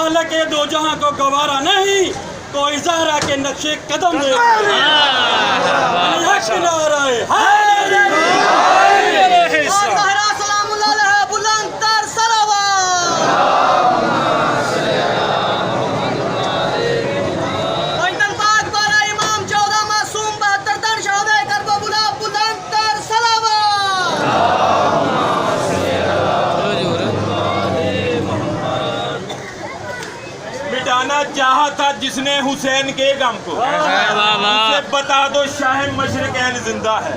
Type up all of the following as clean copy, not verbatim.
हालांकि दो जहां को गवारा नहीं कोई ज़हरा के नक्शे कदम दे चाहा था जिसने हुसैन के गम को उसे बता दो शाह मशरक़ैन जिंदा है।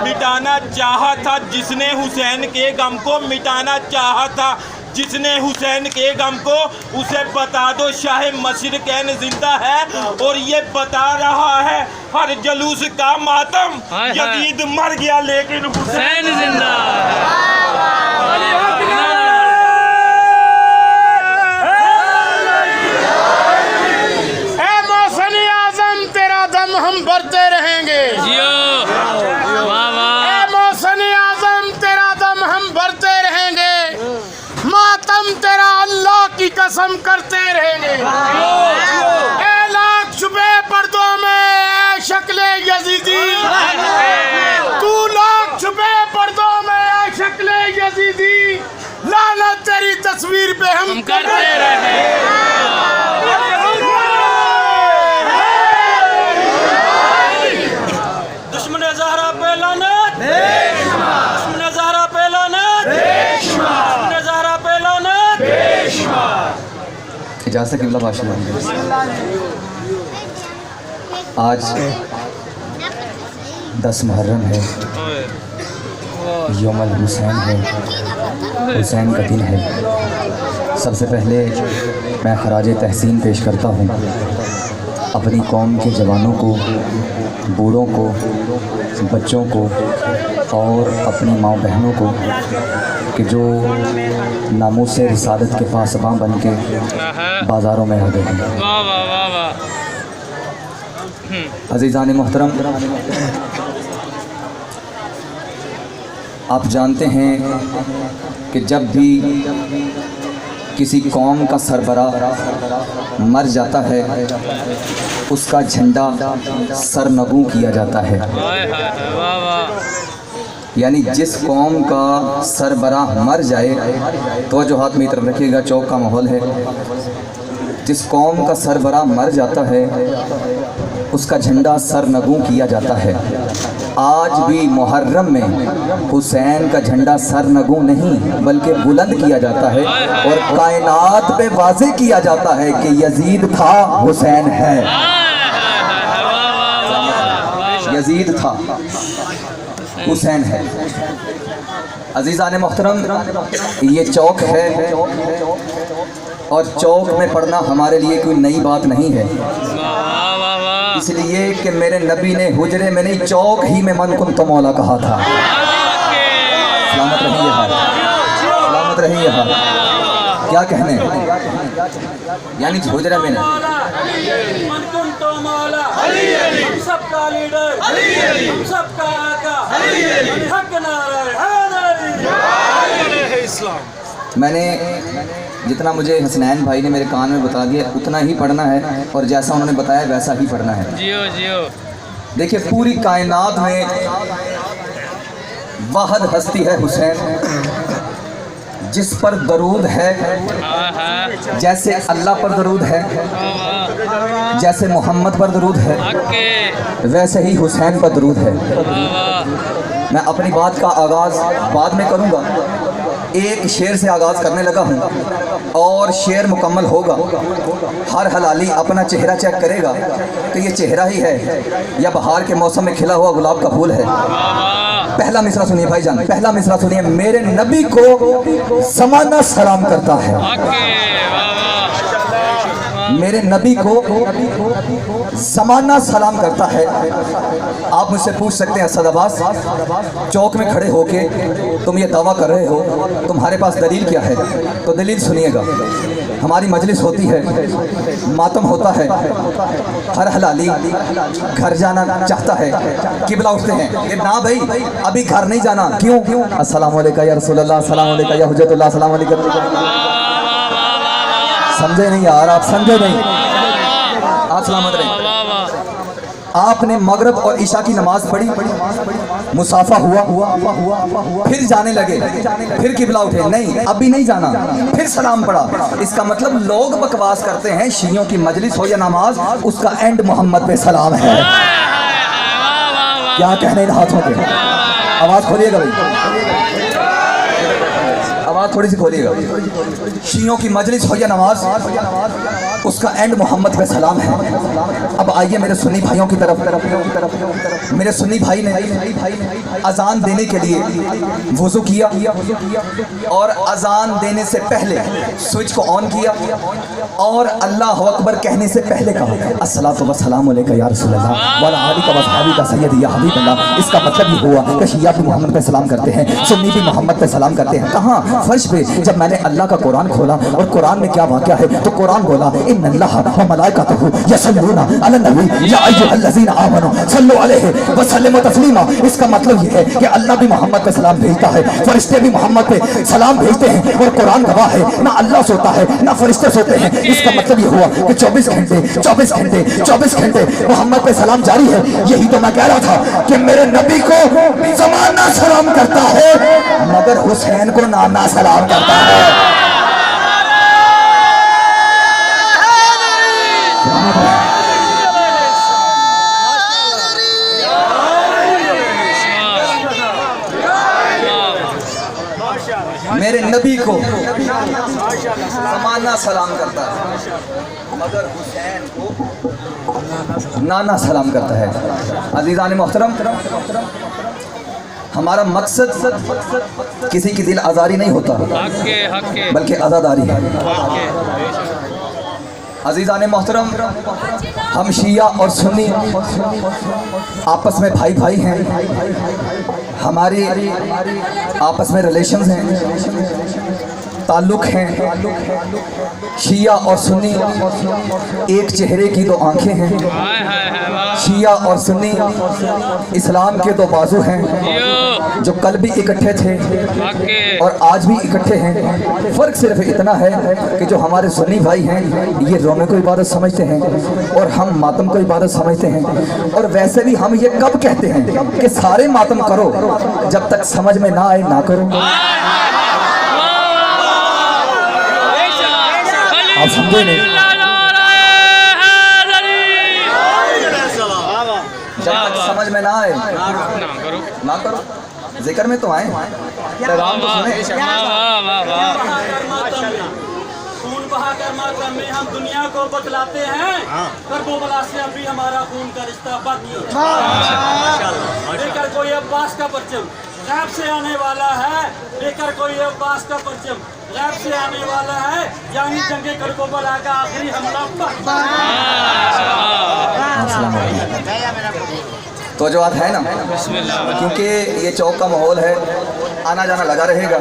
मिटाना चाहा था जिसने हुसैन के गम को, मिटाना चाहा था जिसने हुसैन के गम को, उसे बता दो शाह मशरक़ैन जिंदा है। और ये बता रहा है हर जलूस का मातम, यजीद मर गया लेकिन हुसैन जिंदा है। हम भरते रहेंगे मौसनी आज़म तेरा दम हम भरते रहेंगे, मातम तेरा अल्लाह की कसम करते रहेंगे। ए लाख छुपे पर्दों में शक्ले यजीदी, तू लाख छुपे पर्दों में शक्ले यजीदी, लानत तेरी तस्वीर पे हम करते रहेंगे। इजाज़त क़िबला बादशाह। आज 10 मुहर्रम है, यौमुल हुसैन है, हुसैन का दिन है। सबसे पहले मैं खराज तहसीन पेश करता हूँ अपनी कौम के जवानों को, बूढ़ों को, बच्चों को और अपनी माँ बहनों को कि जो नामूस रिसालत के पासबां बन के बाज़ारों में आ गए हैं। अज़ीज़ान मोहतरम, आप जानते हैं कि जब भी किसी कौम का सरबराह मर जाता है उसका झंडा सरनगू किया जाता है। यानी जिस कौम का सरबराह मर जाए, तो जो हाथ में तरफ रखिएगा, चौक का माहौल है, जिस कौम का सरबराह मर जाता है उसका झंडा सरनगू किया जाता है। आज भी मुहर्रम में हुसैन का झंडा सरनगू नहीं बल्कि बुलंद किया जाता है और कायनात पे वाज़े किया जाता है कि यजीद था, हुसैन है। यजीद था, हुसैन है। अज़ीज़ान मोहतरम, ये चौक है और चौक में पढ़ना हमारे लिए कोई नई बात नहीं है, इसलिए कि मेरे नबी ने हुजरे में नहीं चौक ही में मन कुन तो मौला कहा था। सलामत रहिए हाल, सलामत रहिए हाल। क्या कहने, यानी हुजरे में नहीं, सबका लीडर, सबका आका, हक नारा इस्लाम। मैंने जितना मुझे हसनैन भाई ने मेरे कान में बता दिया उतना ही पढ़ना है और जैसा उन्होंने बताया वैसा ही पढ़ना है। जियो जियो। देखिए, पूरी कायनात में वाहिद हस्ती है हुसैन जिस पर दरूद है, जैसे अल्लाह पर दरूद है, जैसे मोहम्मद पर दरूद है, वैसे ही हुसैन पर दरूद है। मैं अपनी बात का आगाज़ बाद में करूँगा, एक शेर से आगाज़ करने लगा हूँ और शेर मुकम्मल होगा। हर हलाली अपना चेहरा चेक करेगा तो ये चेहरा ही है या बहार के मौसम में खिला हुआ गुलाब का फूल है। पहला मिसरा सुनिए भाईजान, पहला मिसरा सुनिए। मेरे नबी को ज़माना सलाम करता है, मेरे नबी को ज़माना सलाम करता है। आप मुझसे पूछ सकते हैं असद अब्बास, चौक में खड़े होके तुम ये दावा कर रहे हो, तुम्हारे पास दलील क्या है? तो दलील सुनिएगा। हमारी मजलिस होती है, मातम होता है, हर हलाली घर जाना चाहता है, किबला उठते हैं, ये ना भाई अभी घर नहीं जाना। क्यों? अस्सलाम वालेकुम या रसूल अल्लाह, अस्सलाम वालेकुम या हुज्जतुल्लाह, अस्सलाम वालेकुम, समझे नहीं यार, आप समझे नहीं। आप सलामत रहे। आपने मगरिब और ईशा की नमाज पढ़ी, मुसाफा हुआ, फिर जाने लगे, फिर किबला उठे, नहीं अभी नहीं जाना, फिर सलाम पढ़ा। इसका मतलब लोग बकवास करते हैं शियों की मजलिस हो या नमाज, उसका एंड मोहम्मद पे सलाम है। क्या कहने इन हाथों के, आवाज खोलिएगा भाई, आवाज थोड़ी सी खोलिएगा। शियों की मजलिस हो या नमाज, उसका एंड मोहम्मद पे सलाम है। अब आइए मेरे सुन्नी भाइयों की तरफ। मेरे सुन्नी भाई ने अजान देने के लिए वुज़ू किया और अजान देने से पहले स्विच को ऑन किया और अल्लाह अकबर कहने से पहले कहा अस्सलातु वस्सलामु अलैका या रसूलल्लाह वाला आलिका व अस्हाबी का सय्यद या हबीबल्लाह। इसका मतलब ये हुआ कि शिया भी मोहम्मद पे सलाम करते हैं, सुन्नी भी मोहम्मद पे सलाम करते हैं। कहाँ? फर्श पे। जब मैंने अल्लाह का कुरान खोला और कुरान में क्या वाक़या है तो कुरान बोला इन्नल्लाह व मलाइकतहु यसल्लूना अलन नबी या अय्युहल्लज़ीना आमनू सल्लु अलैहि व सल्लिमू तस्लीमा। इसका मतलब ये है कि अल्लाह भी मोहम्मद पे सलाम भेजता है, फरिश्ते भी मोहम्मद पे सलाम भेजते हैं और कुरान गवाह है ना अल्लाह सोता है ना फरिश्ते सोते हैं। इसका मतलब ये हुआ कि 24 घंटे मोहम्मद पे सलाम जारी है। यही तो मैं कह रहा था कि मेरे नबी को ज़माना सलाम करता है मगर हुसैन को नाना सलाम करता है। मेरे नबी को ज़माना सलाम करता है मगर हुसैन को नाना सलाम करता है। अज़ीज़ान मोहतरम, हमारा मकसद किसी की दिल आज़ारी नहीं होता बल्कि आज़ादारी है। अज़ीज़ान मोहतरम, हम शिया और सुन्नी आपस में भाई भाई हैं, हमारी आपस में रिलेशंस हैं, ताल्लुक़ हैं। शिया और सुन्नी एक चेहरे की दो आंखें हैं, शिया और सुन्नी इस्लाम के दो बाजू हैं जो कल भी इकट्ठे थे और आज भी इकट्ठे हैं। फ़र्क सिर्फ इतना है कि जो हमारे सुन्नी भाई हैं ये रोने को इबादत समझते हैं और हम मातम को इबादत समझते हैं। और वैसे भी हम ये कब कहते हैं कि सारे मातम करो, जब तक समझ में ना आए ना करो। आप समझे नहीं? जब तक समझ में ना आए ना करो। जिक्र में तो आए, पैगाम तो सुने। खून बहाकर मातम में हम दुनिया को बतलाते हैं, करबला से अभी हमारा खून का रिश्ता बाकी है। लेकर कोई अब्बास का परचम गैब से आने वाला है, लेकर कोई अब्बास का परचम गैब से आने वाला है, यानी जंगे करबला का आखिरी हमला। तो जो बात है ना, क्योंकि ये चौक का माहौल है, आना जाना लगा रहेगा।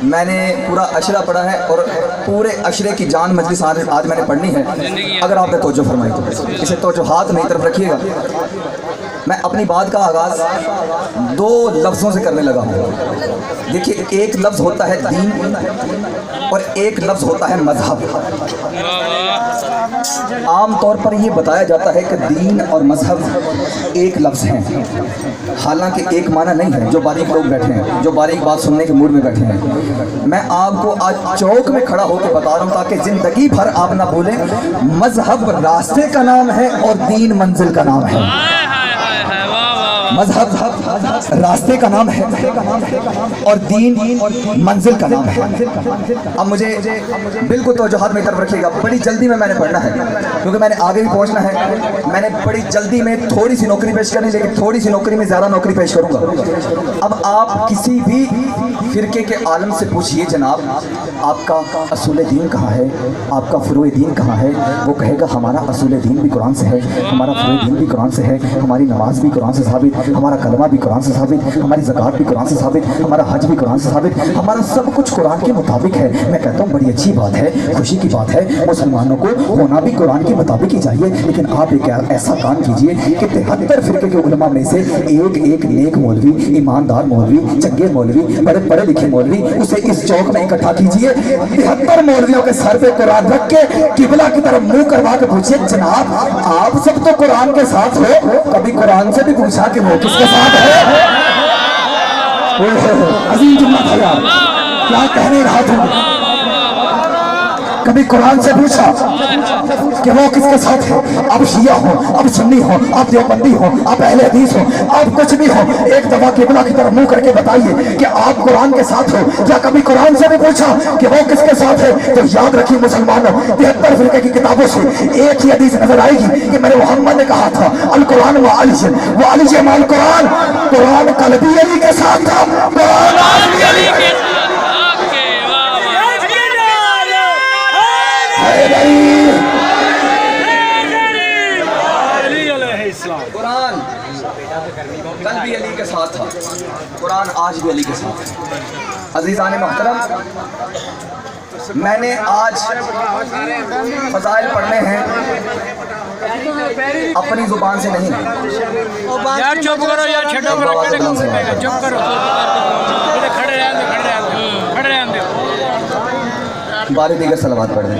मैंने पूरा अशरा पढ़ा है और पूरे अशरे की जान मजलिस आज मैंने पढ़नी है। अगर आपने तवज्जो फरमाई तो इसे तवज्जो हाथ मेरी तरफ रखिएगा। मैं अपनी बात का आगाज़ 2 लफ्ज़ों से करने लगा हूँ। देखिए, एक लफ्ज़ होता है दीन और एक लफ्ज़ होता है मज़हब। आम तौर पर ये बताया जाता है कि दीन और मज़हब एक लफ्ज़ हैं, हालांकि एक माना नहीं है। जो बारीक लोग बैठे हैं, जो बारीक बात सुनने के मूड में बैठे हैं, मैं आपको आज चौक में खड़ा होकर बता रहा हूँ ताकि ज़िंदगी भर आप ना भूलें। मज़हब रास्ते का नाम है और दीन मंजिल का नाम है। मज़हब रास्ते का नाम है और दीन मंजिल का नाम है। अब मुझे बिल्कुल तवज्जो में तरफ रखिएगा। बड़ी जल्दी में मैंने पढ़ना है क्योंकि मैंने आगे भी पहुंचना है। मैंने बड़ी जल्दी में थोड़ी सी नौकरी पेश करनी, लेकिन थोड़ी सी नौकरी में ज़्यादा नौकरी पेश करूंगा। अब आप किसी भी फ़िरके के आलम से पूछिए, जनाब आपका असूल दीन कहाँ है, आपका फ़ुरूए दीन कहाँ है? वो कहेगा हमारा असूल दीन भी कुरान से है, हमारा फ़ुरूए दीन भी कुरान से है, हमारी नमाज भी कुरान से साबित, हमारा कलमा भी कुरान से साबित, हमारी ज़कात भी कुरान से साबित, हमारा हज भी कुरान से साबित, हमारा सब कुछ कुरान के मुताबिक है। मैं कहता हूँ बड़ी अच्छी बात है, खुशी की बात है, मुसलमानों को होना भी कुरान के मुताबिक ही चाहिए। लेकिन आप एक ऐसा काम कीजिए कि 73 फिरके के उलमा में से एक एक नेक मौलवी, ईमानदार मौलवी, चंगे मौलवी, बड़े पढ़े लिखे मौलवी, उसे इस चौक में इकट्ठा कीजिए। 73 मौलवियों के सर पे कुरान रख के किबला की तरफ मुंह करवा के पूछिए, जनाब आप सब तो कुरान के साथ हो, कभी कुरान से भी पूछा कि वो किसके साथ है? अजीम जुम्मन था यार, क्या कहने रहा था। कभी कुरान से पूछा कि वो किसके साथ है? अब शिया हो, अब सुन्नी हो, अब देवबंदी हो, अब अहले हदीस हो, अब कुछ भी हो, एक दफा किबला की तरफ मुंह करके बताइए कि आप कुरान के साथ हो। क्या कभी कुरान से भी पूछा कि वो किसके साथ है? तो याद रखिए मुसलमानों, 73 फिरके की किताबों से एक ही हदीस नजर आएगी कि मेरे मोहम्मद ने कहा था, अल कुरान व अली माल कुरान, कुरान कल्बी अली के साथ था, कुरान आज़मी अली के साथ। कुरान कल भी अली के साथ था, कुरान आज भी अली के साथ। अजीज़ान मोहतरम, मैंने आज फज़ाइल पढ़ने हैं अपनी जुबान से नहीं। यार चुप करो यार, छठो करो, चुप करो, खड़े रहने दो। बारी दीगर सलावत पढ़ दें।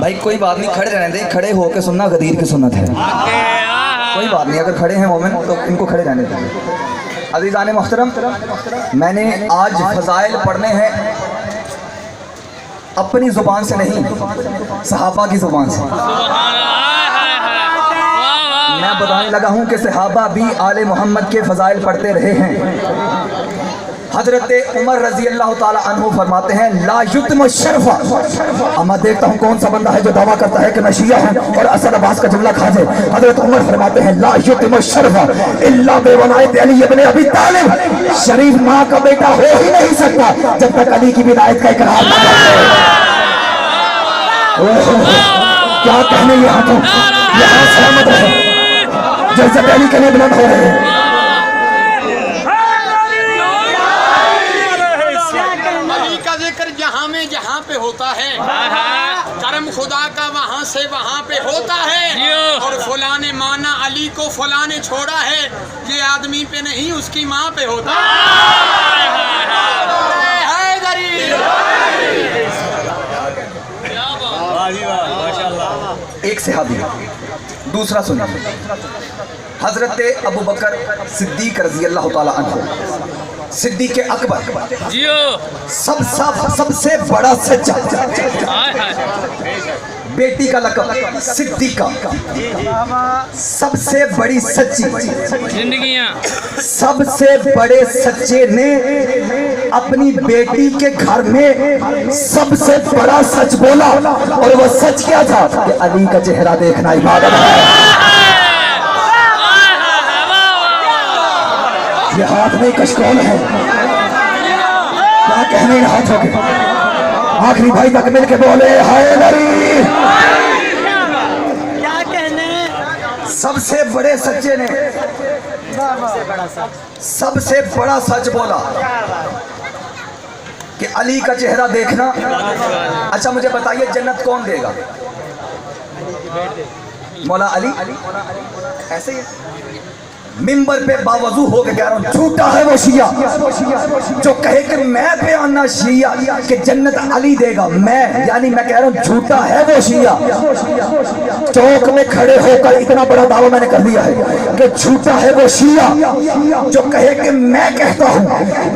भाई कोई बात नहीं, खड़े रहने दें, खड़े होकर सुनना गदीर की सुन्नत है। कोई बात नहीं, अगर खड़े हैं मोमिन तो इनको खड़े रहने दें। अज़ीज़ान मोहतरम, मैंने आज फज़ाइल पढ़ने हैं अपनी ज़ुबान से नहीं, सहाबा की ज़ुबान से। मैं बताने लगा हूँ कि सहाबा भी आले मोहम्मद के फ़ज़ाइल पढ़ते रहे हैं। हजरत उमर रजी अल्लाह ताला अन्हु फरमाते हैं, ला युत्म शरफा। अब मैं देखता हूँ कौन सा बंदा है जो दावा करता है कि मैं शिया हूँ और असद अब्बास का जुमला खा जाए। हजरत उमर फरमाते हैं, ला युत्म शरफा इल्ला बिवलायत अली इब्न अबी तालिब। शरीफ माँ का बेटा हो ही नहीं सकता जब तक अली की विलायत का इकरार न करे। क्या कहने ये हाथों, यहाँ सलामत रहे जैसे अली के लिए बुलंद हो रहे हैं। जहाँ पे होता है करम खुदा का वहाँ से वहाँ पे होता है, और फुला ने माना अली को, फुला ने छोड़ा है, ये आदमी पे नहीं उसकी माँ पे होता है। एक सहाबी, दूसरा सुनिए, हजरत अबू बकर सिद्दीक रजी अल्लाह ताला अन्हु, सिद्दीक अकबर, सबसे बड़ा सच्चा, बेटी का लक़ब सिद्दीका, सबसे बड़ी सच्ची जिंदगियां, सबसे बड़े सच्चे ने अपनी बेटी के घर में सबसे बड़ा सच बोला, और वो सच क्या था कि अली का चेहरा देखना इबादत है। ये हाथ में कशकोल है, क्या कहने हाथ हो गए। आखिरी भाई तक मिल के बोले हैदरी, क्या कहने। सबसे बड़े सच्चे ने सबसे बड़ा सच बोला कि अली का चेहरा देखना। अच्छा मुझे बताइए, जन्नत कौन देगा? मौला अली। ऐसे ही मिंबर पे बावजू हो के कह रहा हूँ, झूठा है वो शिया जो कहे कि मैं पे आना शिया कि जन्नत अली देगा। मैं यानी मैं कह रहा हूँ झूठा है वो शिया। चौक में खड़े होकर इतना बड़ा दावा मैंने कर दिया है कि झूठा है वो शिया जो कहे कि मैं कहता हूँ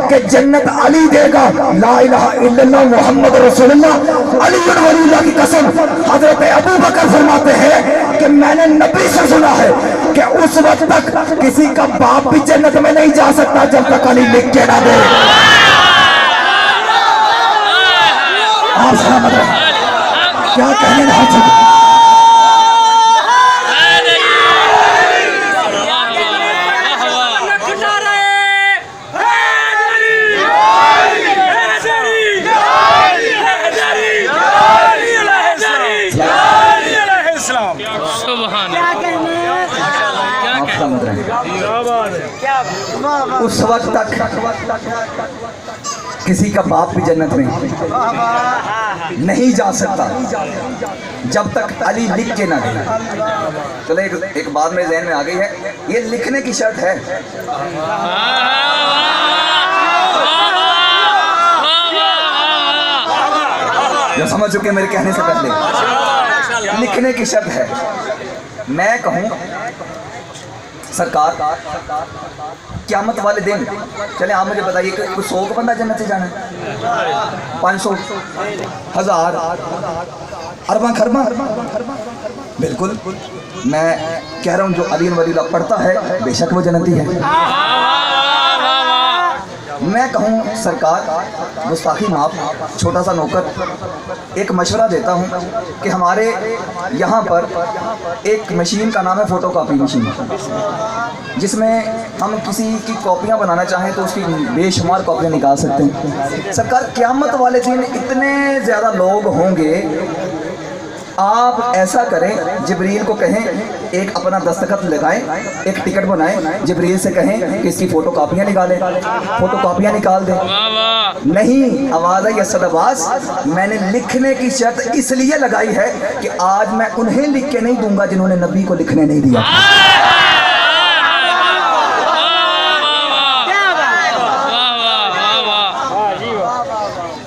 कि जन्नत अली देगा। ला इलाहा इल्लल्लाह मुहम्मद रसूलुल्लाह अली वलीउल्लाह की कसम। हजरत अबू बकर फरमाते हैं कि मैंने नबी से सुना है कि उस वक्त तक किसी का बाप भी जन्नत में नहीं जा सकता जब तक अली लिख के ना दे। आप सलामत रहे, क्या कहने रहा था। آپ سمجھ رہے ہیں اس وقت تک کسی کا باپ بھی جنت میں نہیں جا سکتا جب تک علی لکھ کے نہ دے. چلے ایک بات میرے ذہن میں آ گئی ہے, یہ لکھنے کی شرط ہے. جو سمجھ چکے میرے کہنے سے پہلے, لکھنے کی شرط ہے. میں کہوں سرکار قیامت والے دن, چلے آپ مجھے بتائیے کہ 100 کا بندہ جنت سے جانا ہے, 500, 1000, ارباں خرباں, بالکل میں کہہ رہا ہوں جو علی ولی اللہ پڑھتا ہے بے شک وہ جنتی ہے. میں کہوں سرکار گستاخی معاف, چھوٹا سا نوکر, ایک مشورہ دیتا ہوں کہ ہمارے یہاں پر ایک مشین کا نام ہے فوٹو کاپی مشین, جس میں ہم کسی کی کاپیاں بنانا چاہیں تو اس کی بے شمار کاپیاں نکال سکتے ہیں. سرکار قیامت والے دن اتنے زیادہ لوگ ہوں گے, آپ ایسا کریں جبریل کو کہیں ایک اپنا دستخط لگائیں, ایک ٹکٹ بنائیں, جبریل سے کہیں کہ اس کی فوٹو کاپیاں نکالیں, فوٹو کاپیاں نکال دیں. نہیں, آواز آئی اسد عباس, میں نے لکھنے کی شرط اس لیے لگائی ہے کہ آج میں انہیں لکھ کے نہیں دوں گا جنہوں نے نبی کو لکھنے نہیں دیا.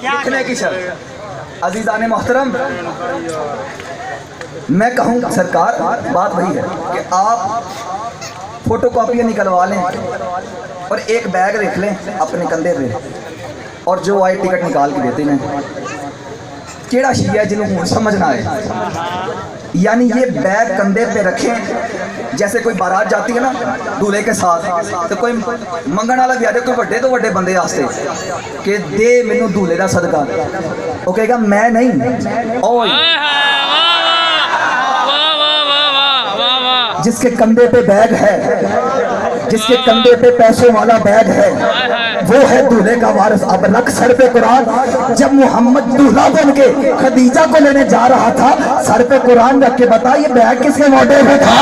لکھنے کی شرط. عزیزان محترم, میں کہوں سرکار بات وہی ہے کہ آپ فوٹو کاپیاں نکلوا لیں اور ایک بیگ رکھ لیں اپنے کندھے پہ, اور جو آئے ٹکٹ نکال کے دیتے ہیں. کیڑا شیعہ ہے جنہوں سمجھ نہ آئے, یعنی یہ بیگ کندھے پہ رکھیں جیسے کوئی بارات جاتی ہے نا دولہے کے ساتھ, تو کوئی منگن والا بھی آ جائے, کوئی بڑے تو بڑے بندے واسطے کہ دے مینوں دولہے دا صدقہ, وہ کہے گا میں نہیں, اوئے جس کے کندھے پہ بیگ ہے, جس کے کندھے پہ پیسوں والا بیگ ہے, وہ ہے دولہے کا وارث. اب رکھ سر پہ قرآن. جب محمد دولہا بن کے خدیجہ کو لینے جا رہا تھا, سر پہ قرآن رکھ کے بتا یہ بیگ کس کے موٹے پہ تھا.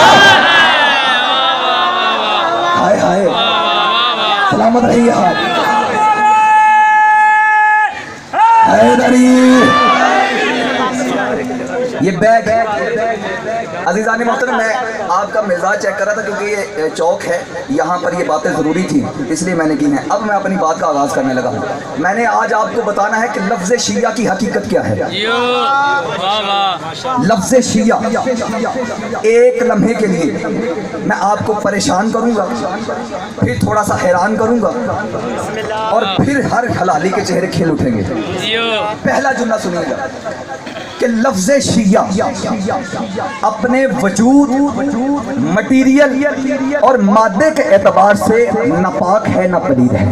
ہائے ہائے, سلامت رہیے آپ. حیدری یہ بیگ ہے. عزیزان محترم, میں آپ کا مزاج چیک کر رہا تھا کیونکہ یہ چوک ہے, یہاں پر یہ باتیں ضروری تھی اس لیے میں نے کی ہیں. اب میں اپنی بات کا آغاز کرنے لگا ہوں. میں نے آج آپ کو بتانا ہے کہ لفظ شیعہ کی حقیقت کیا ہے. لفظ شیعہ ایک لمحے کے لیے میں آپ کو پریشان کروں گا, پھر تھوڑا سا حیران کروں گا, اور پھر ہر حلالی کے چہرے کھل اٹھیں گے. پہلا جملہ سنیے گا کہ لفظ شیعہ اپنے وجود, مٹیریل اور مادے کے اعتبار سے نہ پاک ہے نہ پلید ہے.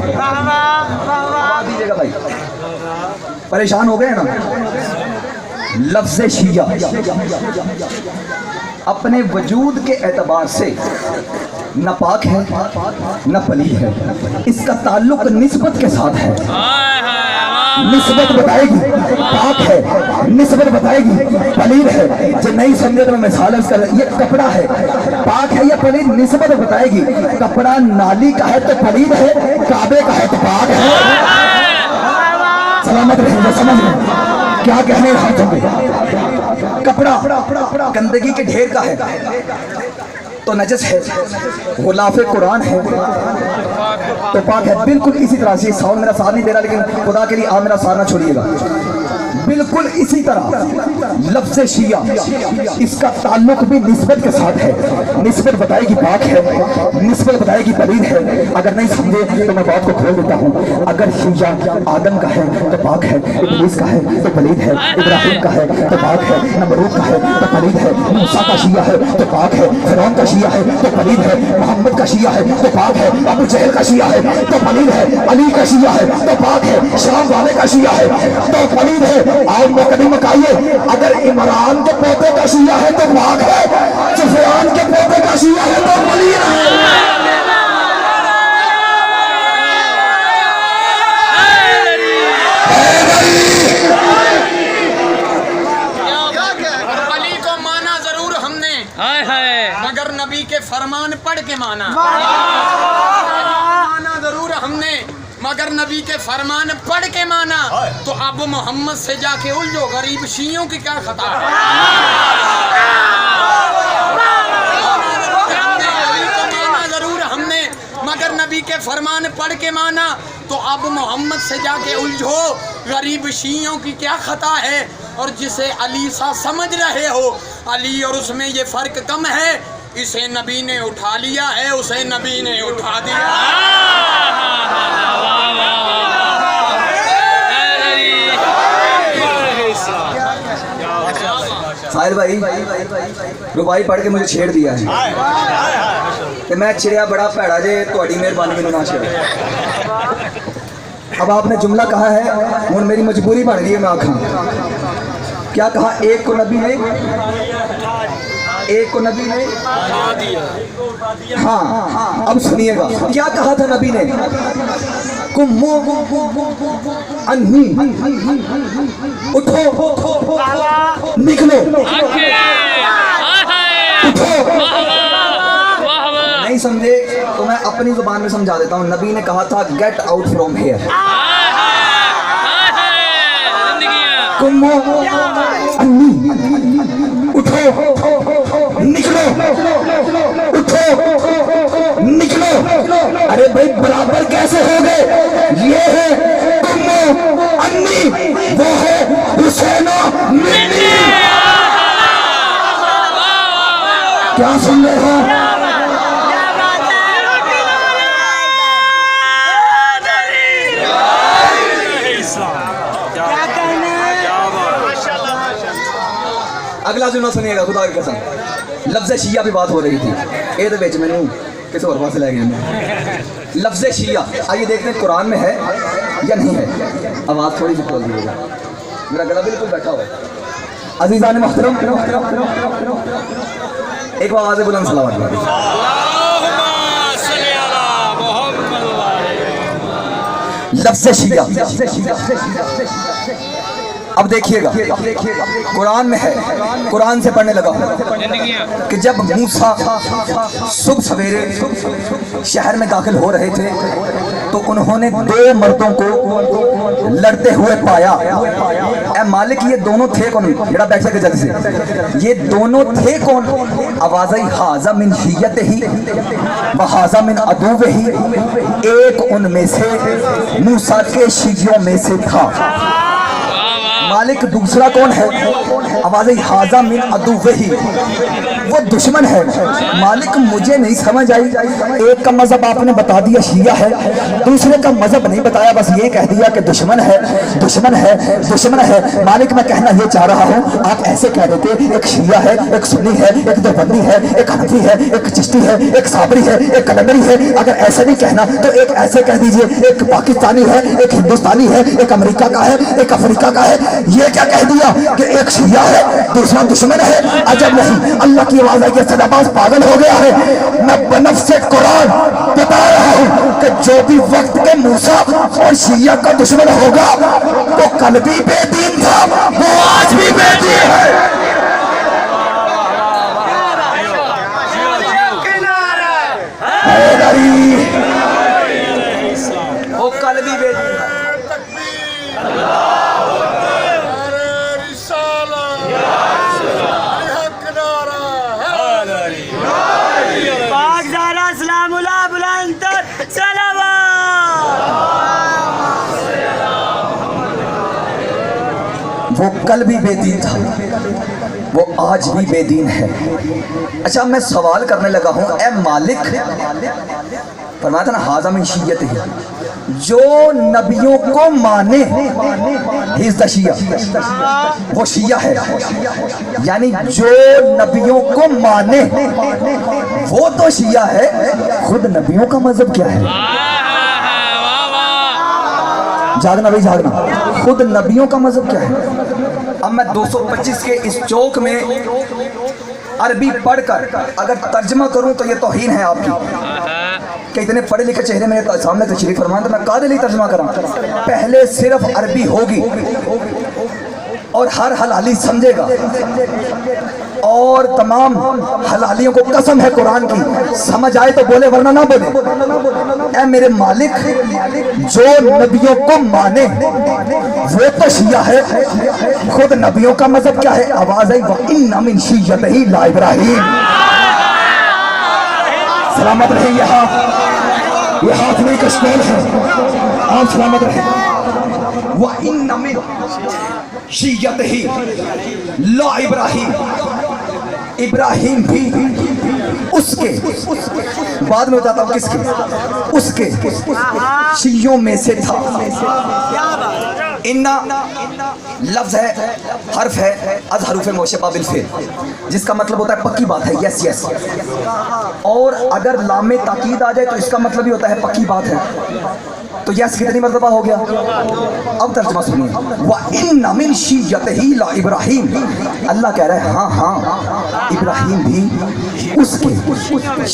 دیجیے گا بھائی, پریشان ہو گئے نا. لفظ شیعہ اپنے وجود کے اعتبار سے نہ پاک ہے نہ پلید ہے. اس کا تعلق نسبت کے ساتھ ہے. نسبت بتائے گی پاک ہے, نسبت بتائے گی پلید ہے. جو نہیں سمجھے تو میں مثال اس کا, یہ کپڑا ہے پاک ہے یا پلید, نسبت بتائے گی. کپڑا نالی کا ہے تو پلید ہے, کعبے کا ہے تو پاک ہے. سلامت رہے, سمجھ لیں کیا کہنے رہا تھا. کپڑا گندگی کے ڈھیر کا ہے تو نجس ہے, غلاف قرآن ہے تو پاک ہے. بالکل اسی طرح سے, ساؤنڈ میرا ساتھ نہیں دے رہا لیکن خدا کے لیے آپ میرا ساتھ نہ چھوڑیے گا. بالکل اسی طرح لفظ شیعہ اس کا تعلق بھی نسبت کے ساتھ ہے. نسبت بتائے گی پاک ہے, نسبت بتائے گی پلید ہے. اگر نہیں سمجھے تو میں بات کو کھول دیتا ہوں. اگر شیعہ آدم کا ہے تو پاک ہے, ابلیس کا ہے تو پلید ہے, ابراہیم کا ہے تو پاک ہے, نمرود کا ہے تو پلید ہے, موسیٰ کا شیعہ ہے تو پاک ہے, فرعون کا شیعہ ہے تو پلید ہے, محمد کا شیعہ ہے تو پاک ہے, ابو جہل کا شیعہ ہے تو پلید ہے, علی کا شیعہ ہے تو پاک ہے, شام والے کا شیعہ ہے تو پلید ہے. آپ مقدم کہیے اگر عمران کے پوتے کا شیعہ ہے تو پاک ہے, سفیان کے پوتے کا شیعہ ہے تو پلید ہے. हाय हाय मगर नबी के फरमान पढ़ के माना। माना जरूर हमने, मगर नबी के फरमान पढ़ के माना। तो अब मोहम्मद से जाके उलझो, गरीब शियों की क्या खता है। माना जरूर हमने, मगर नबी के फरमान पढ़ के माना। तो अब मोहम्मद से जाके उलझो, गरीब शियों की क्या खता है। और जिसे अली सा समझ रहे हो, अली और उसमें ये फर्क कम है। इसे नबी ने उठा लिया है, उसे नबी ने उठा दिया। साहिल भाई रुबाई पढ़ के मुझे छेड़ दिया है कि मैं चिड़िया बड़ा भैड़ा जे थोड़ी मेहरबानी मैनू ना छेड़। अब आपने जुमला कहा है, हुण मेरी मजबूरी बन गई है मैं आखा। क्या कहा? एक को नबी ने हाँ, अब सुनिएगा क्या कहा था नबी ने। कुम्मो अन्नी उठो निकलो। नहीं समझे तो मैं अपनी जुबान में समझा देता हूँ। नबी ने कहा था गेट आउट फ्रॉम हियर। कुम्मो अन्नी उठो निकलो, उठो निकलो। अरे भाई बराबर कैसे हो गए? ये है कुम्मो अन्नी, वो है हुसैनो मिन्नी। क्या सुन रहे हो? अगला जुमला सुनिएगा, खुदा की कसम। लफ्ज़ शिया पे बात हो रही थी, ये तो बेच मैंने किसी और पास ले गया। लफ्ज़ शिया आइए देखते हैं कुरान में है या नहीं है। आवाज़ थोड़ी सी खोल दीजिएगा, मेरा गला बिल्कुल बैठा हुआ है। अज़ीज़ान मोहतरम, एक आवाज़ बुलंद सलावत। लफ्ज़ शिया अब देखिएगा कुरान में है, कुरान से पढ़ने लगा कि जब मूसा सुबह सवेरे शहर में दाखिल हो रहे थे तो उन्होंने दो मर्दों को लड़ते हुए पाया। ए मालिक ये दोनों थे कौन? जरा बैठे के जल्दी से, ये दोनों थे कौन? आवाज़ हाजा मिन हियत ही व हाजा मिन अदुव ही। एक उनमें से मूसा के शियों में से था। मालिक दूसरा कौन है? आवाज़ हाजा मिन अदुव्वही, वो दुश्मन है। मालिक मुझे नहीं समझ आई, एक का मजहब आपने बता दिया शिया है, दूसरे का मजहब नहीं बताया, बस ये कह दिया कि दुश्मन है, दुश्मन है, दुश्मन है। मालिक मैं कहना ये चाह रहा हूँ, आप ऐसे कह देते एक शिया है, एक सुन्नी है, एक देवबंदी है, एक हनफी है, एक चिश्ती है, एक साबरी है, एक कलंदरी है। अगर ऐसे नहीं कहना तो एक ऐसे कह दीजिए, एक पाकिस्तानी है, एक हिंदुस्तानी है, एक अमेरिका का है, एक अफ्रीका का है। ये क्या कह दिया कि एक शिया है दूसरा दुश्मन है? अजब नहीं, अल्लाह की आवाज़ है कि सदाबाज पागल हो गया है। मैं बनफ से कुरान बता रहा हूँ कि जो भी वक्त के मूसा और शिया का दुश्मन होगा वो कल भी बेदीन था, वो आज भी बेदीन है। वो कल भी बेदीन है। वो कल भी बेदीन था, वो आज भी बेदीन है। अच्छा मैं सवाल करने लगा हूँ, ए मालिक फरमाया था ना हाज़ा मिन शिय्यत ही, जो नबियों को माने ही इज़ द शिया, वो शिया है। यानी जो नबियों को माने वो तो शिया है। खुद नबियों का मजहब क्या है? जागना भाई जागना, खुद नबियों का मजहब क्या है? अब मैं 225 के इस चौक में अरबी पढ़कर अगर तर्जमा करूं तो ये तौहीन है आपकी कि इतने पढ़े लिखे चेहरे मेरे सामने तशरीफ फरमान, तो मैं कादे लिए तर्जमा करा। पहले सिर्फ अरबी होगी اور ہر حلالی سمجھے گا، اور تمام حلالیوں کو قسم ہے قرآن کی، سمجھ آئے تو بولے ورنہ نہ بولے۔ اے میرے مالک، جو نبیوں کو مانے وہ تو شیعہ ہے، خود نبیوں کا مذہب کیا ہے؟ آواز آئی وَإِنَّ مِن شِيَّتِهِ لَإِبْرَاهِيمَ۔ سلامت رہے یہ ہاتھ میں کشمیر ہے، آپ سلامت رہے۔ وَإِنَّ مِن شِيَّتِهِ لَإِبْرَاهِيمَ، ابراہیم بھی اس کے، بعد میں بتاتا ہوں کس کے، اس کے شیعوں میں سے تھا۔ اِنَّا لفظ ہے، حرف ہے از حروف مشبہ بالفعل، جس کا مطلب ہوتا ہے پکی بات ہے، یس یس، اور اگر لام تاکید آ جائے تو اس کا مطلب بھی ہوتا ہے پکی بات ہے۔ تو یس کتنی مرتبہ ہو گیا؟ اب ترجمہ سنیے، وَإِنَّ مِن شِيَّتِهِ لَإِبْرَاهِيمَ، اللہ کہہ رہا ہے ہاں ہاں ابراہیم بھی اس کے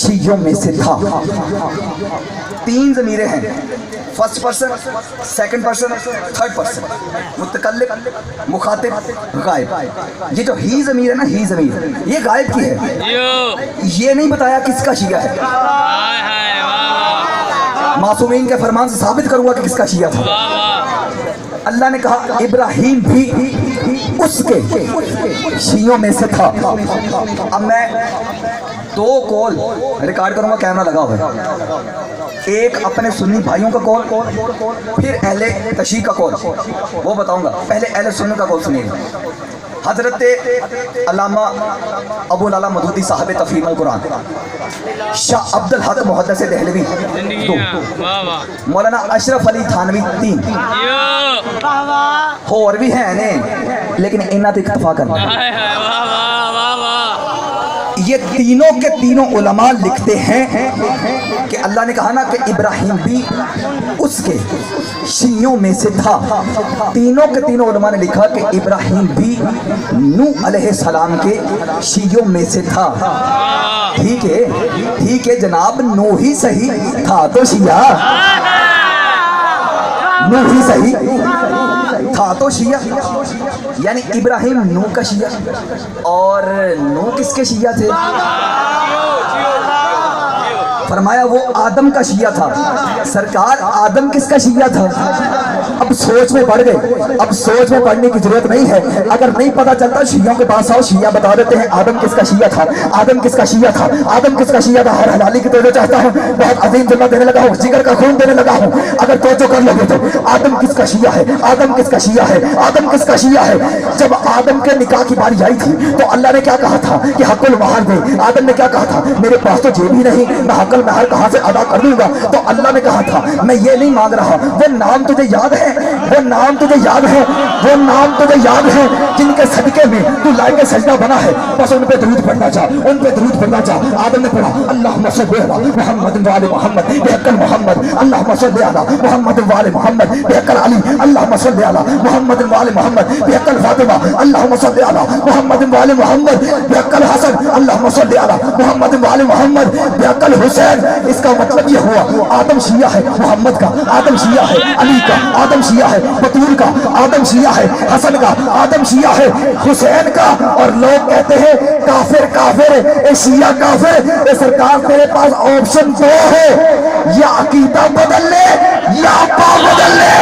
شیعوں میں سے تھا۔ تین ضمیریں ہیں، first person, second person, third person, متکلم، مخاطب، غائب۔ یہ جو ہی ضمیر ہے نا، ہی ضمیر یہ غائب کی ہے، یہ نہیں بتایا کس کا شیعہ ہے۔ معصومین کے فرمان سے ثابت کروں گا کہ کس کا شیعہ تھا۔ اللہ نے کہا ابراہیم بھی اس کے شیعوں میں سے تھا۔ اب میں دو کول ریکارڈ کروں گا، کیمرہ لگا ہوا ہے، ایک اپنے سنی بھائیوں کا کول، پھر اہل تشیع کا کول، وہ بتاؤں گا۔ پہلے اہل سنی کا کول سنیے گا۔ حضرت علامہ ابو العلا مودودی صاحب تفہیم القرآن، شاہ عبد الحق محدث دہلوی 2، مولانا اشرف علی تھانوی 3، اور بھی ہیں لیکن انہاں تے اکتفا کرنا۔ یہ تینوں کے تینوں علماء لکھتے ہیں کہ اللہ نے کہا نا کہ ابراہیم بھی اس کے شیعوں میں سے تھا۔ تینوں کے تینوں علماء نے لکھا کہ ابراہیم بھی نوح علیہ السلام کے شیعوں میں سے تھا۔ ٹھیک ہے جناب، نوح ہی صحیح تھا تو شیعہ، نوح ہی صحیح تھا تو شیعہ، یعنی ابراہیم نوح کا شیعہ، اور نوح کس کے شیعہ تھے؟ فرمایا وہ آدم کا شیعہ تھا۔ سرکار آدم کس کا شیعہ تھا؟ اب سوچ میں پڑ گئے، اب سوچ میں پڑھنے کی ضرورت نہیں ہے، اگر نہیں پتا چلتا شیعوں کے پاس آؤ، شیعہ بتا دیتے ہیں آدم کس کا شیعہ تھا، آدم کس کا شیعہ تھا، آدم کس کا شیعہ تھا۔ ہر حلالی کی توجہ چاہتا ہوں، بہت عظیم جملہ دینے لگا ہوں، جگر کا خون دینے لگا ہوں، اگر توجہ کر لگے تو آدم کس کا شیعہ ہے، آدم کس کا شیعہ ہے، آدم کس کا شیعہ ہے۔ جب آدم کے نکاح کی باری آئی تھی تو اللہ نے کیا کہا تھا کہ حق المہر دے۔ آدم نے کیا کہا تھا؟ میرے پاس تو جیب ہی نہیں، میں حق المہر کہاں سے ادا کر دوں گا؟ تو اللہ نے کہا تھا میں یہ نہیں مانگ رہا، وہ نام تجھے یاد ہے، وہ نام تجھے یاد ہے، وہ نام تجھے یاد ہے جن کے صدقے میں تو لائق سجدہ بنا ہے، بس ان پہ درود پڑھنا چاہ، ان پہ درود پڑھنا چاہ۔ آدم نے پڑھا اللہم صلی علی محمد وآل محمد بحق محمد، اللہم صلی علی محمد وآل محمد بحق علی، اللہم صلی علی محمد وآل محمد بحق فاطمہ، اللہم صلی علی محمد وآل محمد بحق الحسن، اللہم صلی علی محمد وآل محمد بحق الحسین۔ اس کا مطلب یہ ہوا آدم شیعہ ہے محمد کا، آدم شیعہ ہے علی کا، آدم شیعہ ہے بطول کا، آدم شیعہ ہے حسن کا، آدم شیعہ ہے حسین کا۔ اور لوگ کہتے ہیں کافر کافر، اے شیعہ کافر۔ اے سرکار تیرے پاس آپشن دو ہے، یا عقیدہ بدل لے یا پا بدل لے۔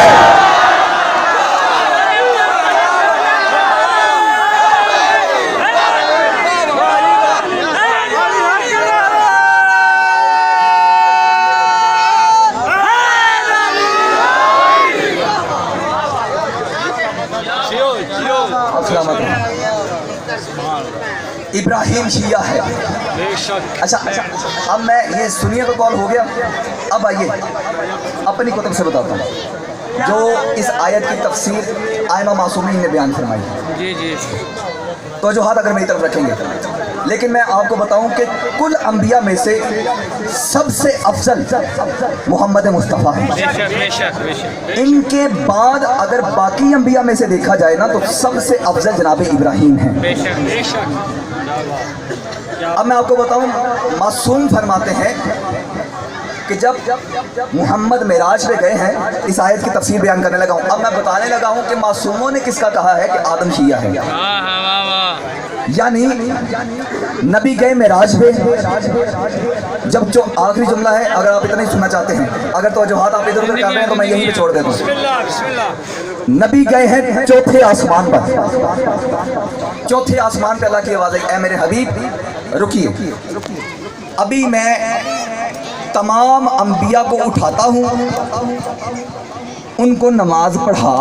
ابراہیم شیعہ ہے۔ اچھا اب میں یہ سنیے تو کال ہو گیا، اب آئیے اپنی کتب سے بتاتا ہوں جو اس آیت کی تفسیر ائمہ معصومین نے بیان فرمائی۔ تو جو ہاتھ اگر میری طرف رکھیں گے، لیکن میں آپ کو بتاؤں کہ کل انبیاء میں سے سب سے افضل محمد مصطفیٰ ہے۔ ان کے بعد اگر باقی انبیاء میں سے دیکھا جائے نا تو سب سے افضل جناب ابراہیم ہیں۔ اب میں آپ کو بتاؤں، معصوم فرماتے ہیں کہ جب محمد معراج پہ گئے ہیں، اس آیت کی تفسیر بیان کرنے لگا ہوں. اب میں بتانے لگا ہوں کہ معصوموں نے کس کا کہا ہے کہ آدم شیعہ ہے. یعنی نبی گئے معراج پہ. جب جو آخری جملہ ہے، اگر آپ اتنا ہی سننا چاہتے ہیں، اگر توجہات آپ ادھر ادھر کر رہے ہیں تو میں یہیں پہ چھوڑ دیتا ہوں. نبی گئے ہیں چوتھے آسمان پر. چوتھے آسمان پہ اللہ کی آواز آئی، اے میرے حبیب رکیے. ابھی میں تمام انبیاء کو اٹھاتا ہوں، ان کو نماز پڑھا،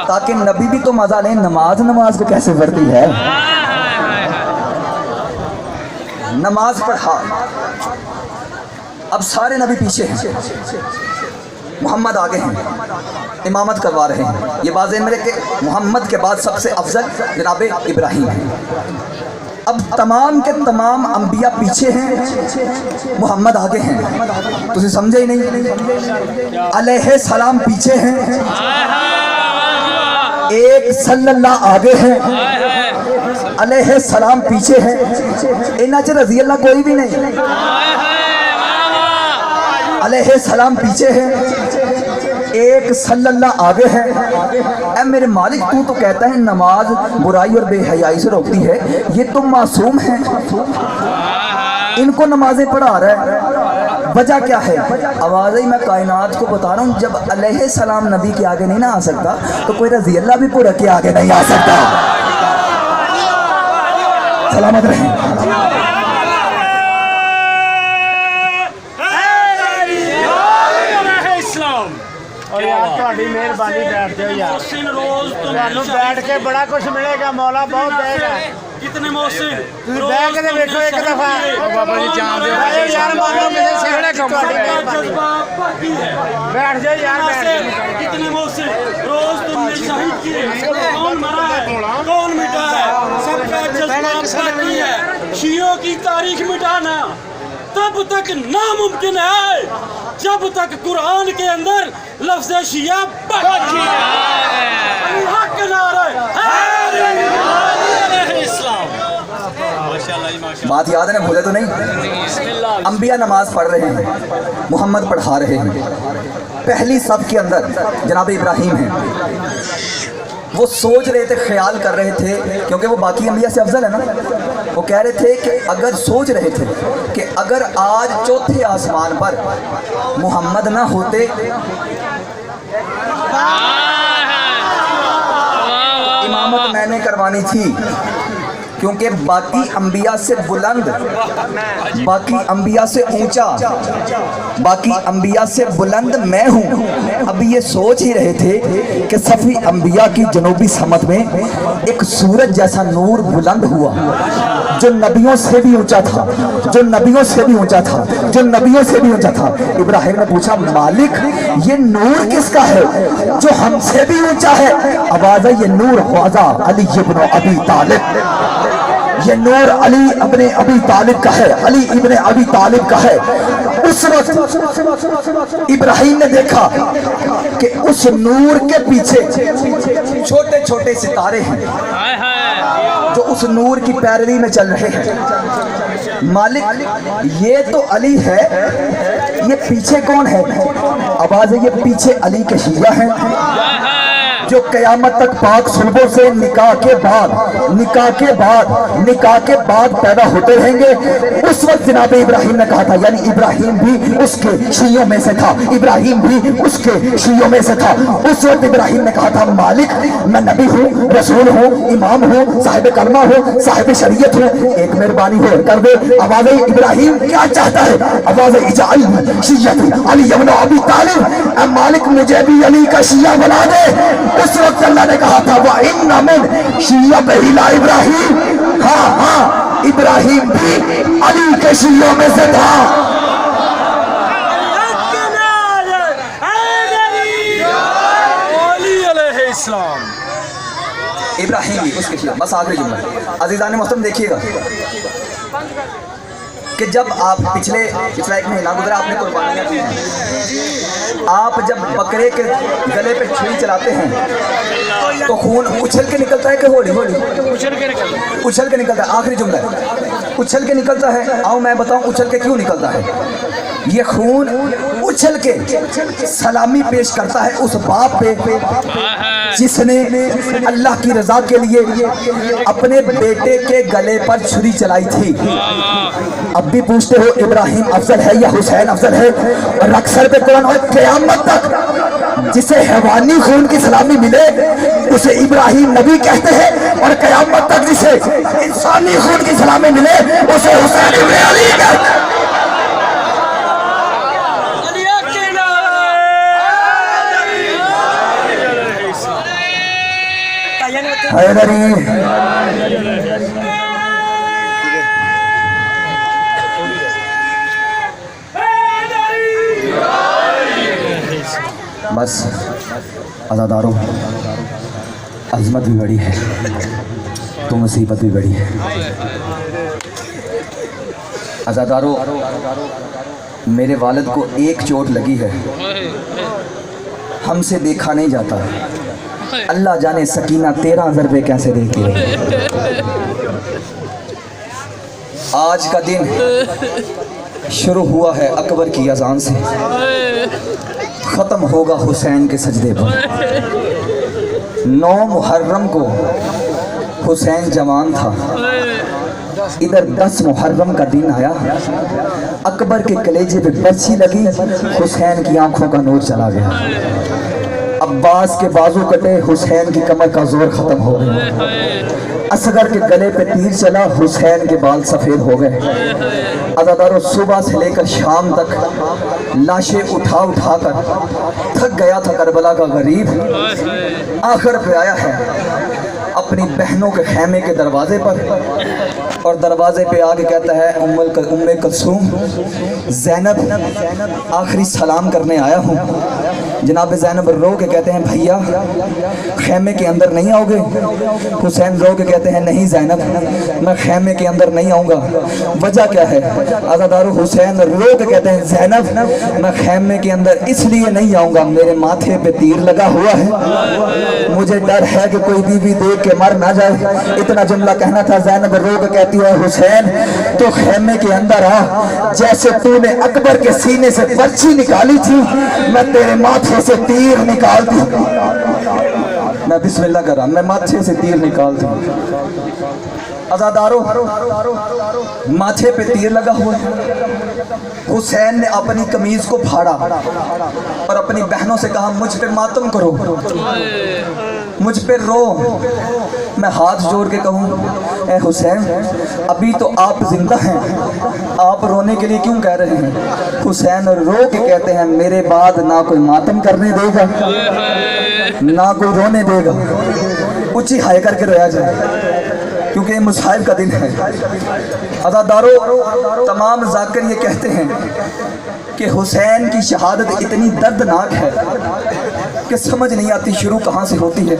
تاکہ نبی بھی تو مزہ لیں نماز کو کیسے پڑھتی ہے. نماز پڑھا. اب سارے نبی پیچھے ہیں، محمد آگے ہیں، امامت کروا رہے ہیں. یہ واضح میرے کہ محمد کے بعد سب سے افضل جناب ابراہیم ہیں. اب تمام کے تمام انبیاء پیچھے ہیں، محمد آگے ہیں. تجھے سمجھے ہی نہیں. علیہ السلام پیچھے ہیں، ایک صلی اللہ آگے ہیں، علیہ السلام پیچھے ہیں. انہاں چ رضی اللہ کوئی بھی نہیں. علیہ السلام پیچھے ہیں، ایک صلی اللہ آگے ہے. اے میرے مالک تو کہتا ہے نماز برائی اور بے حیائی سے روکتی ہے، یہ تو معصوم ہیں، ان کو نمازیں پڑھا رہا ہے. وجہ کیا ہے؟ آواز ہی میں کائنات کو بتا رہا ہوں، جب علیہ السلام نبی کے آگے نہیں نہ آ سکتا تو کوئی رضی اللہ بھی پورا کے آگے نہیں آ سکتا. سلامت رہیں. اور یار تھوڑی مہربانی بیٹھ جاؤ یار، تمہیں بیٹھ کے بڑا کچھ ملے گا، مولا بہت دے گا. کتنے محسن بیٹھ کے دیکھو ایک دفعہ. بابا جی جان دے یار، مانو مجھے سیڑھے کم بیٹھ جاؤ یار. کتنے محسن روز تم نے شہید کیے، کون مرا ہے، کون مٹا ہے، سب کا جذبہ باقی ہے. شیعوں کی تاریخ مٹانا تب تک ناممکن ہے جب تک قرآن کے اندر لفظ شیعہ باقی ہے. حق نعرہ بات یاد ہے نا، بھولے تو نہیں. انبیاء نماز پڑھ رہے ہیں، محمد پڑھا رہے ہیں. پہلی صف کے اندر جناب ابراہیم ہیں. وہ سوچ رہے تھے، خیال کر رہے تھے، کیونکہ وہ باقی انبیاء سے افضل ہے نا. وہ کہہ رہے تھے کہ اگر سوچ رہے تھے کہ اگر آج چوتھے آسمان پر محمد نہ ہوتے، امامت میں نے کروانی تھی، کیونکہ باقی انبیاء سے بلند، باقی انبیاء سے اونچا، باقی انبیاء سے بلند میں ہوں. اب یہ سوچ ہی رہے تھے کہ صفی انبیاء کی جنوبی سمت میں ایک سورج جیسا نور بلند ہوا، جو نبیوں سے بھی اونچا تھا، جو نبیوں سے بھی اونچا تھا، جو نبیوں سے بھی اونچا تھا. ابراہیم نے پوچھا مالک یہ نور کس کا ہے جو ہم سے بھی اونچا ہے؟ آواز ہے یہ نور خواجہ علی ابن ابی طالب، یہ نور علی ابن ابی طالب کا ہے، علی ابن ابی طالب کا ہے. اس وقت ابراہیم نے دیکھا کہ اس نور کے پیچھے چھوٹے چھوٹے ستارے ہیں جو اس نور کی پیروی میں چل رہے ہیں. مالک یہ تو علی ہے، یہ پیچھے کون ہے؟ آواز ہے یہ پیچھے علی کے شیعہ ہیں جو قیامت تک پاک صلبوں سے نکاح کے بعد پیدا ہوتے رہیں گے. اس وقت جناب ابراہیم نے کہا تھا، یعنی ابراہیم بھی اس کے شیعوں میں سے تھا، ابراہیم بھی اس کے شیعوں میں سے تھا. اس وقت ابراہیم نے کہا تھا مالک میں نبی ہوں، رسول ہوں، امام ہوں، صاحب کلمہ ہوں، صاحب شریعت ہوں، ایک مہربانی ہو کر دے. آواز ابراہیم کیا چاہتا ہے؟ آواز اجعل شیعتی علی ابن ابی طالب، اے مالک مجھے بھی علی کا شیعہ بنا دے. اس وقت اللہ نے کہا تھا وَإِنَّ مِنْ شِيَّعَتِهِ لَإِبْرَاهِيمَ، ہاں ابراہیم بھی علی کے شیعوں میں سے تھا. ابراہیم بھی اس کے شیعہ. بس آخری جملہ عزیزان محترم دیکھیے گا کہ جب آپ پچھلا ایک مہینہ گزرا آپ نے قربانیاں کی ہیں. آپ جب بکرے کے گلے پہ چھری چلاتے ہیں تو خون اچھل کے نکلتا ہے کہ ہولی اچھل کے نکلتا ہے. آخری جملہ ہے اچھل کے نکلتا ہے؟ آؤ میں بتاؤں اچھل کے کیوں نکلتا ہے۔ یہ خون اچھل کے سلامی پیش کرتا ہے اس باپ پہ جس نے اللہ کی رضا کے لیے اپنے بیٹے کے گلے پر چھری چلائی تھی۔ اب بھی پوچھتے ہو ابراہیم افضل ہے یا حسین افضل ہے؟ اور اکثر پہ کون ہے؟ قیامت تک جسے حیوانی خون کی سلامی ملے اسے ابراہیم نبی کہتے ہیں، اور قیامت تک جسے انسانی خون کی سلامی ملے اسے حسین ابن علی کہتے ہیں۔ حیدری بس عزاداروں، عظمت بھی بڑی ہے تو مصیبت بھی بڑی ہے۔ عزاداروں، میرے والد کو ایک چوٹ لگی ہے، ہم سے دیکھا نہیں جاتا، اللہ جانے سکینہ 13,000 روپے کیسے دیتی ہے۔ آج کا دن شروع ہوا ہے اکبر کی اذان سے، ختم ہوگا حسین کے سجدے پر۔ 9 محرم کو حسین جوان تھا، ادھر 10 محرم کا دن آیا، اکبر کے کلیجے پہ برچھی لگی، حسین کی آنکھوں کا نور چلا گیا۔ عباس کے بازو کٹے، حسین کی کمر کا زور ختم ہو گیا۔ اصغر کے گلے پہ تیر چلا، حسین کے بال سفید ہو گئے۔ عزاداروں، صبح سے لے کر شام تک لاشیں اٹھا اٹھا کر تھک گیا تھا کربلا کا غریب، آخر پہ آیا ہے اپنی بہنوں کے خیمے کے دروازے پر، اور دروازے پہ آگے کہتا ہے ام کلثوم، زینب آخری سلام کرنے آیا ہوں۔ جناب زینب رو کے کہتے ہیں بھیا خیمے کے اندر نہیں آؤ گے؟ حسین رو کے کہتے ہیں نہیں زینب میں خیمے کے اندر نہیں آؤں گا۔ وجہ کیا ہے؟ عزادارو، حسین رو کے کہتے ہیں زینب میں خیمے کے اندر اس لیے نہیں آؤں گا، میرے ماتھے پہ تیر لگا ہوا ہے، مجھے ڈر ہے کہ کوئی بیوی دیکھ کے مر نہ جائے۔ اتنا جملہ کہنا تھا، زینب رو کے کہتی ہے حسین تو خیمے کے اندر آ، جیسے تو نے اکبر کے سینے سے برچھی نکالی تھی میں تیرے ماتھے سے تیر نکالتی ہوں۔ میں بسم اللہ کر رہا، میں ماتھے سے تیر نکالتی ہوں۔ عزادارو، ماتھے پہ تیر لگا ہوا ہے۔ حسین نے اپنی قمیض کو پھاڑا اور اپنی بہنوں سے کہا مجھ پہ ماتم کرو، مجھ پہ رو۔ میں ہاتھ جوڑ کے کہوں اے حسین ابھی تو آپ زندہ ہیں، آپ رونے کے لیے کیوں کہہ رہے ہیں؟ حسین رو کے کہتے ہیں میرے بعد نہ کوئی ماتم کرنے دے گا نہ کوئی رونے دے گا، اونچی ہائے کر کے رویا جائے کیونکہ یہ مصائب کا دن ہے۔ عزادارو، تمام ذاکر یہ کہتے ہیں کہ حسین کی شہادت اتنی دردناک ہے کہ سمجھ نہیں آتی شروع کہاں سے ہوتی ہے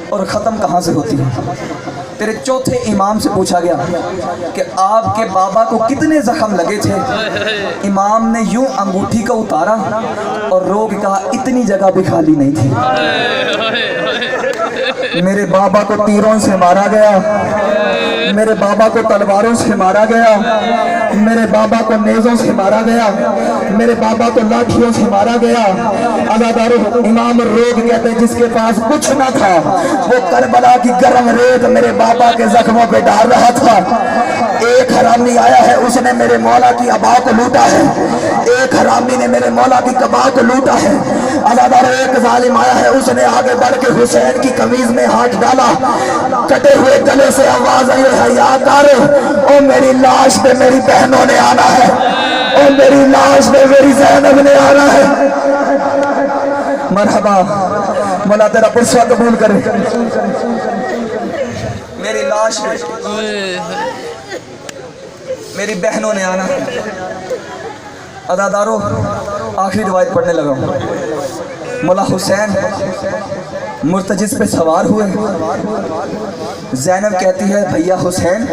اور ختم کہاں سے ہوتی ہے۔ تیرے چوتھے امام سے پوچھا گیا کہ آپ کے بابا کو کتنے زخم لگے تھے؟ امام نے یوں انگوٹھی کا اتارا اور رو کے کہا اتنی جگہ بھی خالی نہیں تھی۔ میرے بابا کو تیروں سے مارا گیا، میرے بابا کو تلواروں سے مارا گیا، میرے بابا کو نیزوں سے مارا گیا، میرے بابا کو لاٹھیوں سے مارا گیا۔ عزادارو، امام روگ کہتے ہیں جس کے پاس کچھ نہ تھا وہ کربلا کی گرم ریت میرے بابا کے زخموں پہ ڈال رہا تھا۔ ایک حرامی آیا ہے اس نے میرے مولا کی ابا کو لوٹا ہے، ایک حرامی نے میرے مولا کی کبا کو لوٹا ہے۔ عزادارو، ایک ظالم آیا ہے اس نے آگے بڑھ کے حسین کی قمیض میں ہاتھ ڈالا، کٹے ہوئے گلے سے آواز آئی ہے یا کار او میری لاش پہ میری بہنوں نے آنا ہے، او میری لاش پہ میری زینب نے آنا ہے۔ مرحبا، مولا تیرا پرسہ قبول کرے۔ میری لاش پہ میری بہنوں نے آنا ہے۔ عزادارو، آخری روایت پڑھنے لگا ہوں۔ مولا حسین مرتجز پہ سوار ہوئے، زینب کہتی ہے بھیا حسین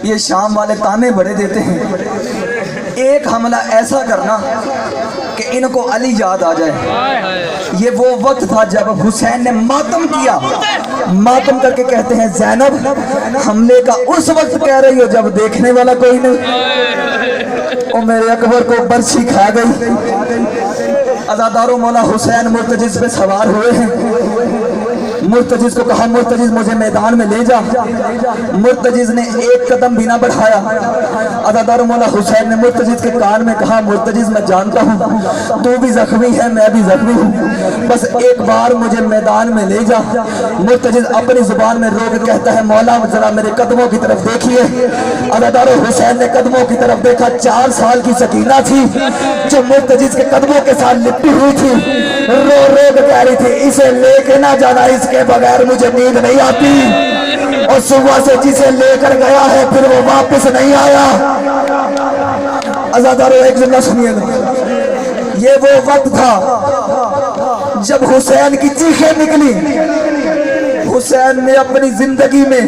یہ شام والے تانے بڑے دیتے ہیں، ایک حملہ ایسا کرنا کہ ان کو علی یاد آ جائے۔ یہ وہ وقت تھا جب حسین نے ماتم کیا، मातम करके कहते हैं ज़ैनब हमले का उस वक्त कह रही हो जब देखने वाला कोई नहीं। और मेरे अकबर को बर्छी खा गई। अज़ादारों मौला हुसैन मुर्तजिज़ पे सवार हुए हैं। मुर्तजिज़ को कहा मुर्तजिज़ मुझे मैदान में ले जा। मुर्तजिज़ ने एक कदम भी ना बढ़ाया। अज़ादार मौला हुसैन ने मुर्तजिज़ के कान में कहा मुर्तजिज़ मैं जानता हूँ तू भी जख्मी है मैं भी जख्मी हूँ, बस एक बार मुझे मैदान में ले जा। मुर्तजिज़ अपनी जुबान में रो के कहता है मौला जरा मेरे कदमों की तरफ देखिए। अज़ादार हुसैन ने कदमों की तरफ देखा। 4 साल की सकीना थी जो मुर्तजिज़ के कदमों के साथ लिपटी हुई थी। रो रो के कह रही थी इसे लेके ना जाना, इसके बगैर मुझे नींद नहीं आती। और सुबह से जिसे लेकर गया है फिर वो वापस नहीं आया। अज़ादारों एक जुमला सुनिएगा, ये वो वक्त था जब हुसैन की चीखें निकली। हुसैन ने अपनी जिंदगी में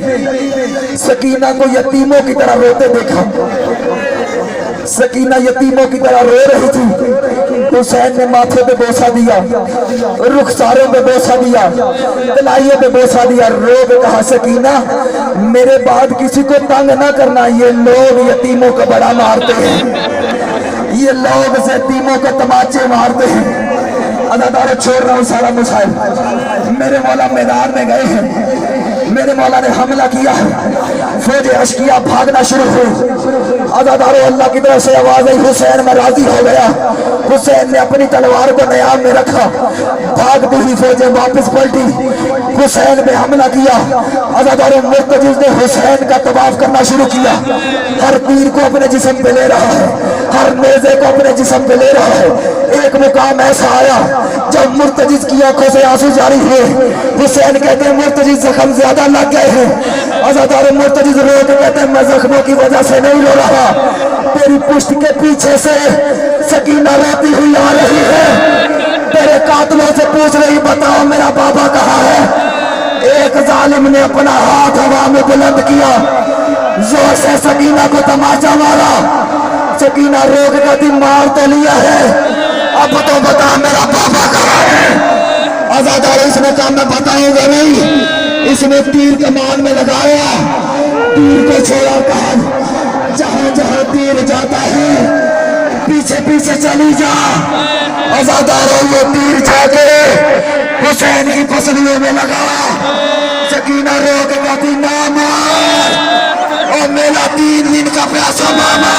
सकीना को यतीमों की तरह रोते देखा। सकीना यतीमों की तरह रो रही थी। हुसैन ने माथे पे बोसा दिया, रुखसारों पे बोसा दिया, कलाइयों पे बोसा दिया। रो के कहा सकीना मेरे बाद किसी को तंग ना करना, ये लोग यतीमों को बड़ा मारते हैं, ये लोग यतीमों को तमाचे मारते हैं। अदादारों छोड़ रहा हूँ सारा मुसाइल। मेरे मौला मैदान में गए हैं, मेरे मौला ने हमला किया है। फौज अशकिया भागना शुरू हुई। अदादारों अल्लाह की तरफ से आवाज आई हुसैन मैं राजी हो गया। हुसैन ने अपनी तलवार को नयाब में रखा। भागती हुई फौजें वापस पलटी, हुसैन पे हमला किया। अदादारों मुर्तजिज़ ने हुसैन का तवाफ करना शुरू किया। हर तीर को अपने जिस्म पे ले रहा है, हर नेज़े को अपने जिस्म पे ले रहा है। एक मुकाम ऐसा आया जब मुर्तजिज़ की आंखों से आंसू जारी हुए। हुसैन कहते हैं मुर्तजिज़ जख्म ज्यादा लग गए हैं। अज़ादार मुर्तजिज़ रो के कहते हैं मैं जख्मों की वजह से नहीं रो रहा, तेरी पुष्ट के पीछे से सकीना रोती हुई आ रही है। तेरे कातलों से पूछ रही बताओ मेरा बाबा कहाँ है। एक जालिम ने अपना हाथ हवा में बुलंद किया, जोर से सकीना को तमाचा मारा। सकीना रोक कहती मार तो लिया है, अब तो बता मेरा बाबा कहाँ है। अज़ादार इसने कहा मैं बताऊंगा नहीं। इसने तीर कमान में लगाया, तीर को छोड़ा, कहा जहां जहां तीर जाता है पीछे पीछे चली जा। अज़ादारों ये तीर जाके हुसैन की पसलियों में लगा। सकीना रो के कहती ना मार, और मेरा 3 दिन का प्यासा मामा